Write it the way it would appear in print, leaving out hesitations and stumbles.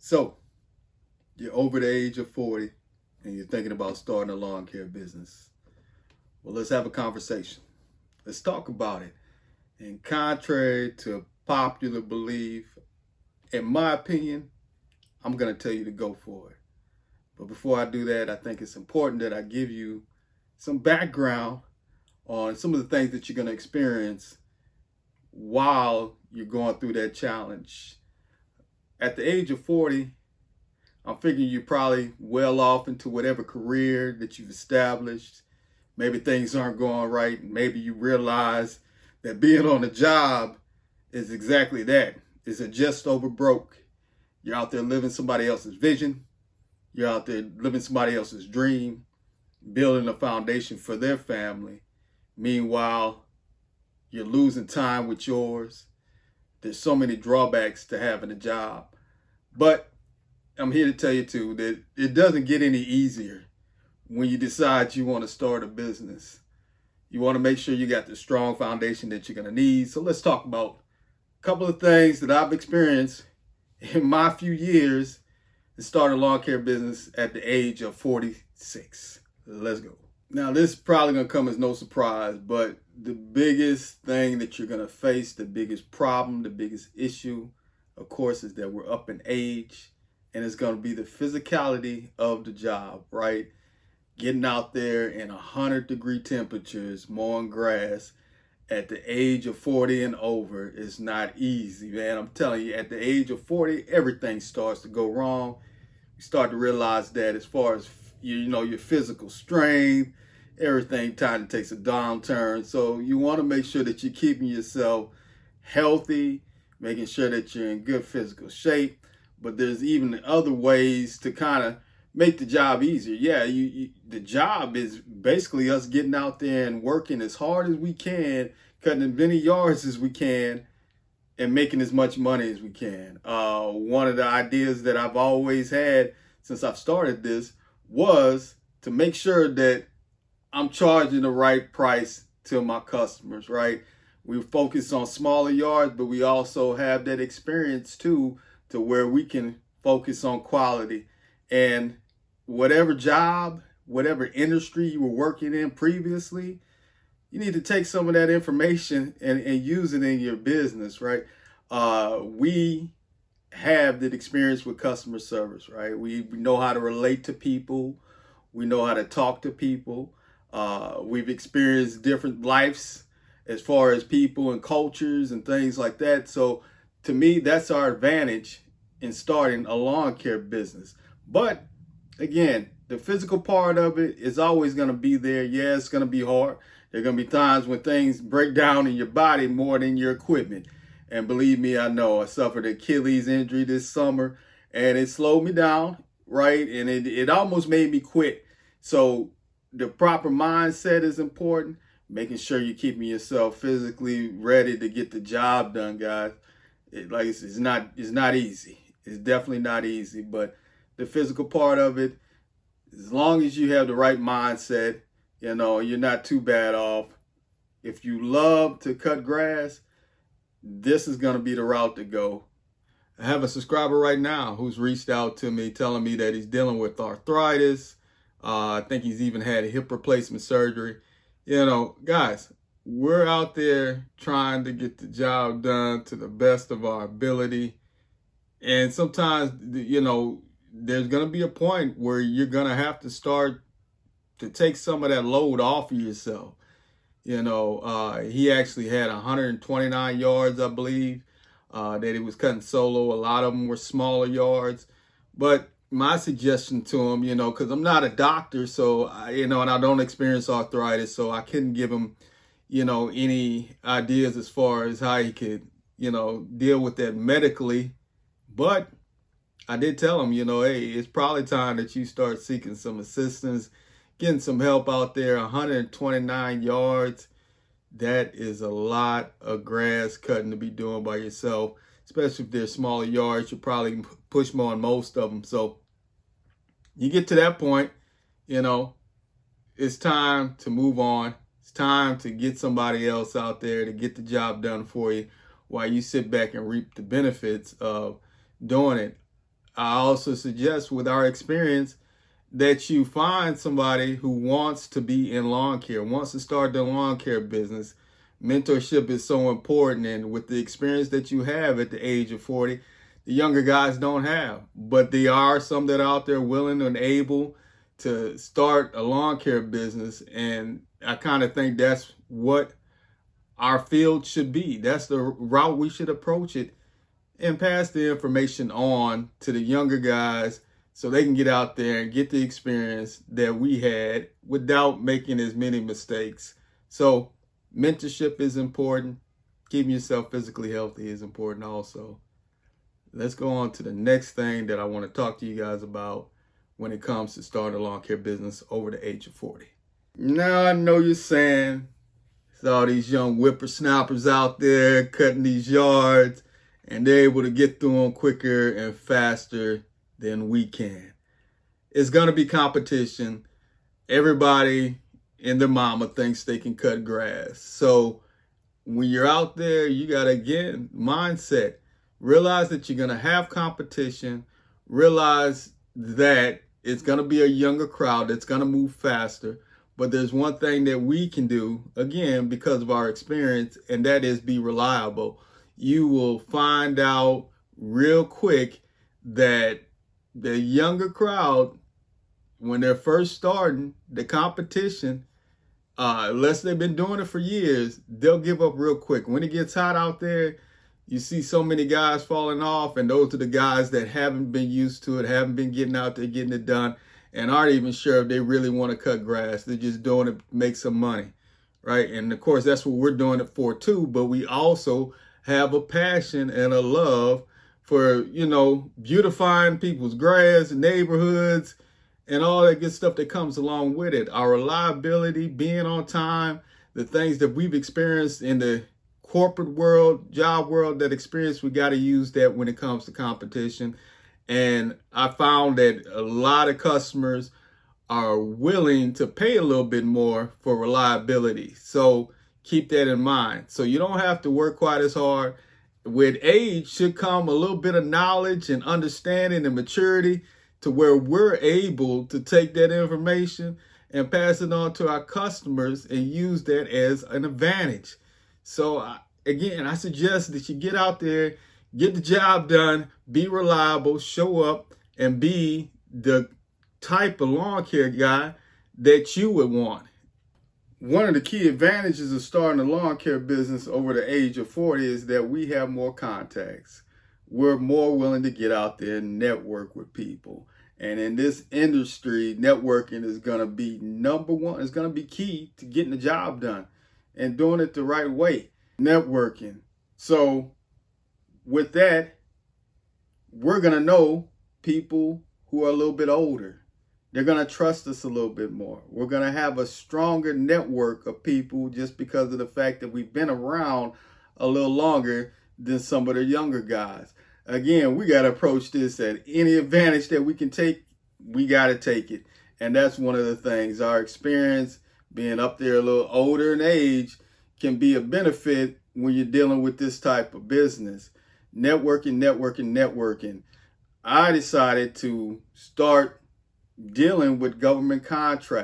So, you're over the age of 40 and you're thinking about starting a lawn care business. Well, let's have a conversation. Let's talk about it. And contrary to popular belief, in my opinion, I'm going to tell you to go for it. But before I do that, I think it's important that I give you some background on some of the things that you're going to experience while you're going through that challenge. At the age of 40, I'm figuring you're probably well off into whatever career that you've established. Maybe things aren't going right. Maybe you realize that being on the job is exactly that. It's a just over broke. You're out there living somebody else's vision. You're out there living somebody else's dream, building a foundation for their family. Meanwhile, you're losing time with yours. There's so many drawbacks to having a job. But I'm here to tell you too that it doesn't get any easier when you decide you want to start a business. You want to make sure you got the strong foundation that you're going to need. So let's talk about a couple of things that I've experienced in my few years to start a lawn care business at the age of 46. Let's go. Now, this is probably going to come as no surprise, but the biggest thing that you're going to face, the biggest problem, the biggest issue, of course, is that we're up in age. And it's going to be the physicality of the job, right? Getting out there in 100-degree temperatures, mowing grass at the age of 40 and over is not easy, man. I'm telling you, at the age of 40, everything starts to go wrong. You start to realize that as far as, your physical strength, everything kind of takes a downturn. So you want to make sure that you're keeping yourself healthy, making sure that you're in good physical shape. But there's even other ways to kind of make the job easier. Yeah, the job is basically us getting out there and working as hard as we can, cutting as many yards as we can, and making as much money as we can. One of the ideas that I've always had since I've started this was to make sure that I'm charging the right price to my customers, right? We focus on smaller yards, but we also have that experience too, to where we can focus on quality. And whatever job, whatever industry you were working in previously, you need to take some of that information and use it in your business, right? We have that experience with customer service, right? We know how to relate to people. We know how to talk to people. We've experienced different lives as far as people and cultures and things like that. So to me, that's our advantage in starting a lawn care business. But again, the physical part of it is always going to be there. Yeah, it's going to be hard. There are going to be times when things break down in your body more than your equipment. And believe me, I know I suffered an Achilles injury this summer and it slowed me down, right? And it almost made me quit. So the proper mindset is important. Making sure you're keeping yourself physically ready to get the job done, guys. It's not easy. It's definitely not easy, but the physical part of it, as long as you have the right mindset, you're not too bad off. If you love to cut grass, this is going to be the route to go. I have a subscriber right now who's reached out to me telling me that he's dealing with arthritis. I think he's even had a hip replacement surgery. Guys, we're out there trying to get the job done to the best of our ability. And sometimes, there's going to be a point where you're going to have to start to take some of that load off of yourself. He actually had 129 yards, I believe, that he was cutting solo. A lot of them were smaller yards. But my suggestion to him, because I'm not a doctor, so, and I don't experience arthritis, so I couldn't give him, any ideas as far as how he could, deal with that medically. But I did tell him, hey, it's probably time that you start seeking some assistance, getting some help out there. 129 yards, that is a lot of grass cutting to be doing by yourself, especially if they're smaller yards. You probably push more on most of them. So you get to that point, it's time to move on. It's time to get somebody else out there to get the job done for you while you sit back and reap the benefits of doing it. I also suggest with our experience that you find somebody who wants to be in lawn care, wants to start the lawn care business. Mentorship is so important, and with the experience that you have at the age of 40, the younger guys don't have. But there are some that are out there willing and able to start a lawn care business, and I kind of think that's what our field should be. That's the route we should approach it, and pass the information on to the younger guys so they can get out there and get the experience that we had without making as many mistakes. So mentorship is important. Keeping yourself physically healthy is important also. Let's go on to the next thing that I want to talk to you guys about when it comes to starting a lawn care business over the age of 40. Now, I know you're saying, there's all these young whippersnappers out there cutting these yards, and they're able to get through them quicker and faster than we can. It's going to be competition. Everybody and their mama thinks they can cut grass. So when you're out there, you got to, again, mindset. Realize that you're going to have competition. Realize that it's going to be a younger crowd that's going to move faster. But there's one thing that we can do, again, because of our experience, and that is be reliable. You will find out real quick that the younger crowd, when they're first starting the competition, unless they've been doing it for years, they'll give up real quick. When it gets hot out there, you see so many guys falling off, and those are the guys that haven't been used to it, haven't been getting out there, getting it done, and aren't even sure if they really want to cut grass. They're just doing it to make some money, right? And of course, that's what we're doing it for too, but we also have a passion and a love for, beautifying people's grass, neighborhoods, and all that good stuff that comes along with it. Our reliability, being on time, the things that we've experienced in the corporate world, job world, that experience, we got to use that when it comes to competition. And I found that a lot of customers are willing to pay a little bit more for reliability. So keep that in mind. So you don't have to work quite as hard. With age should come a little bit of knowledge and understanding and maturity to where we're able to take that information and pass it on to our customers and use that as an advantage. So again, I suggest that you get out there, get the job done, be reliable, show up, and be the type of lawn care guy that you would want. One of the key advantages of starting a lawn care business over the age of 40 is that we have more contacts. We're more willing to get out there and network with people. And in this industry, networking is going to be number one. It's going to be key to getting the job done and doing it the right way. Networking. So with that, we're going to know people who are a little bit older. They're going to trust us a little bit more. We're going to have a stronger network of people just because of the fact that we've been around a little longer than some of the younger guys. Again, we got to approach this at any advantage that we can take, we got to take it. And that's one of the things. Our experience, being up there a little older in age, can be a benefit when you're dealing with this type of business. Networking. I decided to start dealing with government contracts.